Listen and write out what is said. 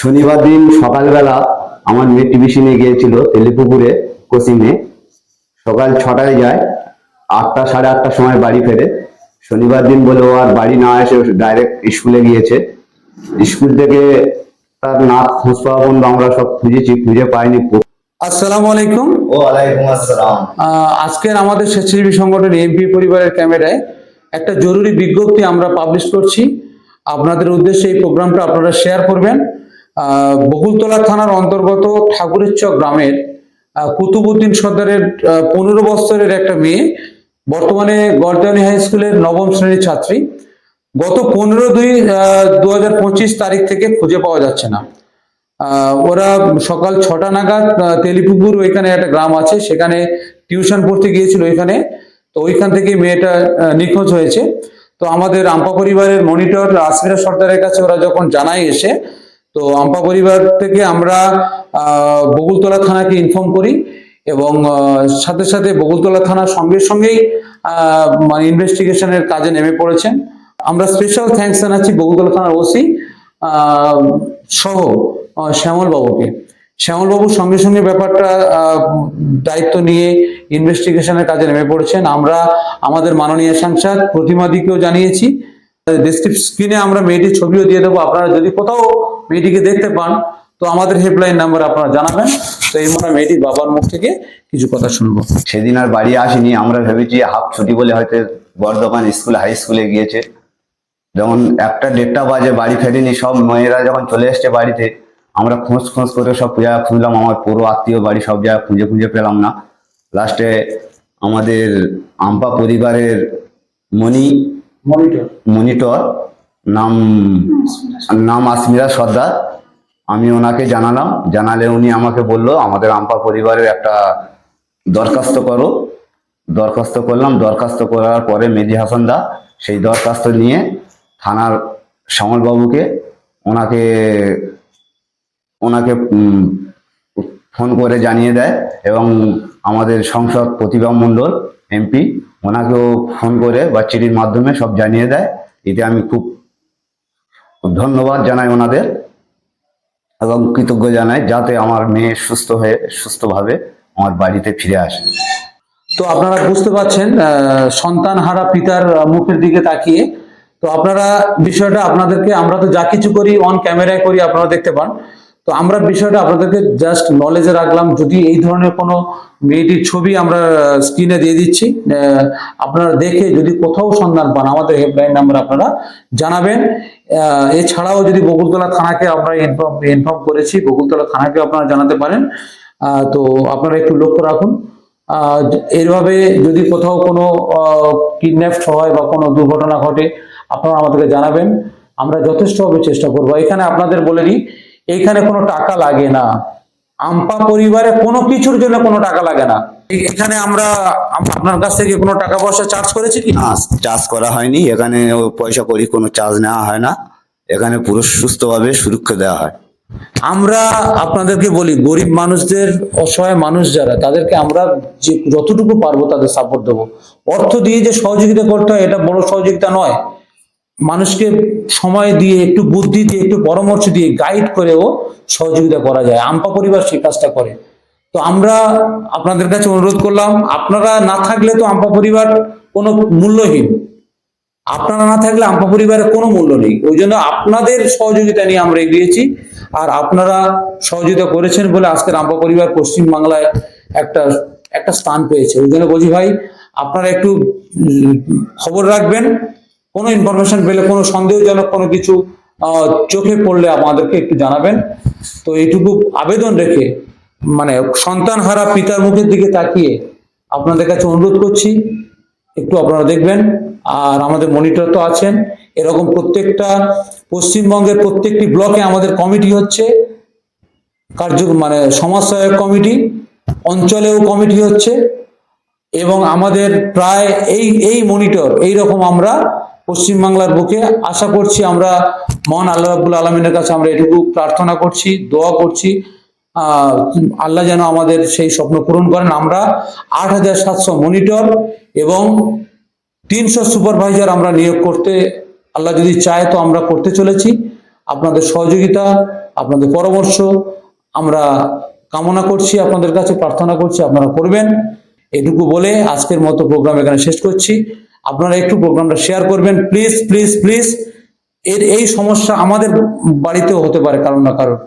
শনিবার দিন সকালবেলা আমার মেয়ে টিউশনে নিয়ে গিয়েছিল তেলিপুকুরে কোচিংয়ে। সকাল 6টায় যায়, 8টা সাড়ে 8টার সময় বাড়ি ফেরে। শনিবার দিন বলে ও আর বাড়ি না এসে ডাইরেক্ট স্কুলে গিয়েছে। স্কুল থেকে তার না খোঁজ পাওয়া পর্যন্ত আমরা সব খুঁজেছি, খুঁজে পাইনি। আসসালামু আলাইকুম। ওয়ালাইকুম আসসালাম। আজকের আমাদের স্বেচ্ছাসেবী সংগঠন এমপি পরিবারের ক্যামেরায় একটা জরুরি বিজ্ঞপ্তি আমরা পাবলিশ করছি। আপনাদের উদ্দেশ্যে এই প্রোগ্রামটা আপনারা শেয়ার করবেন। বকুলতলা থানার অন্তর্গত ঠাকুরের চক গ্রামের কুতুবউদ্দিন সর্দারের 15 বছরের একটা মেয়ে, বর্তমানে গড়দেওয়ানি হাই স্কুলের 9ম শ্রেণীর ছাত্রী। গত 15/2/2025 তারিখ থেকে খুঁজে পাওয়া যাচ্ছে না। ওরা সকাল 6টা নাগাদ তেলিপুকুর ওইখানে একটা গ্রাম আছে, সেখানে টিউশন পড়তে গিয়েছিল ওইখানে। তো ওইখান থেকে মেয়েটা নিখোঁজ হয়েছে। তো আমাদের আম্পা পরিবারের মনিটর আসমিরা সর্দারের কাছে ওরা যখন জানায় এসে, তো আম্পা পরিবার থেকে আমরা বকুলতলা থানাকে ইনফর্ম করি এবং সাথে সাথে বকুলতলা থানার সঙ্গে সঙ্গেই মানে ইনভেস্টিগেশনের কাজে নেমে পড়েছেন। আমরা স্পেশাল থ্যাঙ্কস জানাচ্ছি বকুলতলা থানার ওসি সহ শ্যামল বাবুকে। শ্যামল বাবু সঙ্গে সঙ্গে ব্যাপারটা দায়িত্ব নিয়ে ইনভেস্টিগেশনের কাজে নেমে পড়েছেন। আমরা আমাদের মাননীয় সাংসদ প্রতিমাদিকেও জানিয়েছি। স্ক্রিনে আমরা মেয়েটির ছবিও দিয়ে দেবো। আপনারা যদি কোথাও মেয়েটিকে দেখতে পান তো আমাদের হেল্পলাইন নাম্বার আপনারা জানাবেন। তো এই মনে মেয়েটির বাবার মুখ থেকে কিছু কথা শুনবো। সেদিন আর বাড়ি আসেনি। আমরা ভেবেছি হাফ ছুটি বলে হয়তো বর্ধমান স্কুল হাই স্কুলে গিয়েছে। যখন 1টা-1:30 বাজে বাড়ি ফেরেনি, সব মেয়েরা যখন চলে এসছে বাড়িতে, আমরা খোঁজ করে সব জায়গা খুঁজলাম। আমার পুরো আত্মীয় বাড়ি সব জায়গা খুঁজে পেলাম না। লাস্টে আমাদের আম্পা পরিবারের মনিটর নাম আসমিরা সর্দার। আমি ওনাকে জানালে উনি আমাকে বলল আমাদের আম্পা পরিবারের একটা দরখাস্ত করো। দরখাস্ত করলাম। দরখাস্ত করার পরে মেজি হাসান দা সেই দরখাস্ত নিয়ে থানার শ্যামলবাবুকে ওনাকে ফোন করে জানিয়ে দেয় এবং আমাদের সংসদ প্রতিভা মণ্ডল এমপি ওনাকেও ফোন করে বা চিঠির মাধ্যমে সব জানিয়ে দেয়। এতে আমি খুব ধন্যবাদ জানাই ওনাদের এবং কৃতজ্ঞ জানাই, যাতে আমার মেয়ে সুস্থভাবে আমার বাড়িতে ফিরে আসে। তো আপনারা বুঝতে পারছেন সন্তান হারা পিতার মুখের দিকে তাকিয়ে। তো আপনারা বিষয়টা আপনাদেরকে, আমরা তো যা কিছু করি অন ক্যামেরায় করি, আপনারা দেখতে পান। তো আমরা বিষয়টা আপনাদেরকে জাস্ট নলেজে রাখলাম। যদি এই ধরনের কোনো মেয়েটির ছবি আমরা স্ক্রিনে দিয়ে দিচ্ছি, আপনারা দেখে যদি কোথাও সন্ধান পান আমাদের হেল্পলাইন নাম্বার আপনারা জানাবেন। এছাড়াও যদি বকুলতলা থানাকে আমরা ইনফর্ম করেছি, বকুলতলা থানাকে আপনারা জানাতে পারেন। তো আপনারা একটু লক্ষ্য রাখুন। এইভাবে যদি কোথাও কোনো কিডন্যাপ হয় বা কোনো দুর্ঘটনা ঘটে আপনারা আমাদেরকে জানাবেন। আমরা যথেষ্টভাবে চেষ্টা করবো। এখানে আপনাদের বলে নিই, এইখানে কোনো টাকা লাগে না। আম্পা পরিবারে কোনো কিছুর জন্য কোনো টাকা লাগে না। এখানে আমরা আপনার কাছ থেকে কোনো টাকা পয়সা চার্জ করেছি কি? না, চার্জ করা হয়নি। এখানে পয়সা করি কোনো চার্জ নেওয়া হয় না। এখানে পুরো সুস্থভাবে সুরক্ষা দেওয়া হয়। আমরা আপনাদেরকে বলি, গরিব মানুষদের, অসহায় মানুষ যারা, তাদেরকে আমরা যতটুকু পারবো তাদের সাপোর্ট দেবো। অর্থ দিয়ে যে সহযোগিতা করতে হয় এটা বড় সহযোগিতা নয়। মানুষকে সময় দিয়ে, একটু বুদ্ধি দিয়ে, একটু পরামর্শ দিয়ে, গাইড করেও সহযোগিতা করা যায়। আম্পা পরিবার সেই কাজটা করে। তো আমরা আপনাদের কাছে অনুরোধ করলাম, আপনারা না থাকলে তো আম্পা পরিবার কোনো মূল্যহীন। আপনারা না থাকলে আম্পা পরিবারের কোনো মূল্য নেই। ওই জন্য আপনাদের সহযোগিতা নিয়ে আমরা এগিয়েছি। আর আপনারা সহযোগিতা করেছেন বলে আজকের আম্পা পরিবার পশ্চিম বাংলায় একটা স্থান পেয়েছে। ওই জন্য বলছি ভাই, আপনারা একটু খবর রাখবেন। কোনো ইনফরমেশন পেলে, কোনো সন্দেহজনক কোনো কিছু চোখে পড়লে আমাদেরকে একটু জানাবেন। তো এইটুকু আবেদন রেখে, মানে সন্তান হারা পিতার মুখের দিকে তাকিয়ে আপনাদের কাছে অনুরোধ করছি, একটু আপনারা দেখবেন। আর আমাদের মনিটর তো আছেন। এরকম প্রত্যেকটা পশ্চিমবঙ্গের প্রত্যেকটি ব্লকে আমাদের কমিটি হচ্ছে, মানে সমাজ সহায়ক কমিটি, অঞ্চলেও কমিটি হচ্ছে। এবং আমাদের প্রায় এই মনিটর এইরকম আমরা পশ্চিমবাংলার বুকে আশা করছি। আমরা মহান আল্লাহ রাব্বুল আলামিনের কাছে আমরা এটুকু প্রার্থনা করছি, দোয়া করছি, আল্লাহ যেন আমাদের সেই স্বপ্ন পূরণ করেন। আমরা 8700 মনিটর এবং 300 সুপারভাইজার আমরা নিয়োগ করতে, আল্লাহ যদি চায় তো আমরা করতে চলেছি। আপনাদের সহযোগিতা, আপনাদের পরামর্শ আমরা কামনা করছি, আপনাদের কাছে প্রার্থনা করছি আপনারা করবেন। এটুকু বলে আজকের মতো প্রোগ্রাম এখানে শেষ করছি। আপনারা একটু প্রোগ্রামটা শেয়ার করবেন প্লিজ প্লিজ প্লিজ। এই সমস্যা আমাদের বাড়িতেও হতে পারে কারণ না কারণ।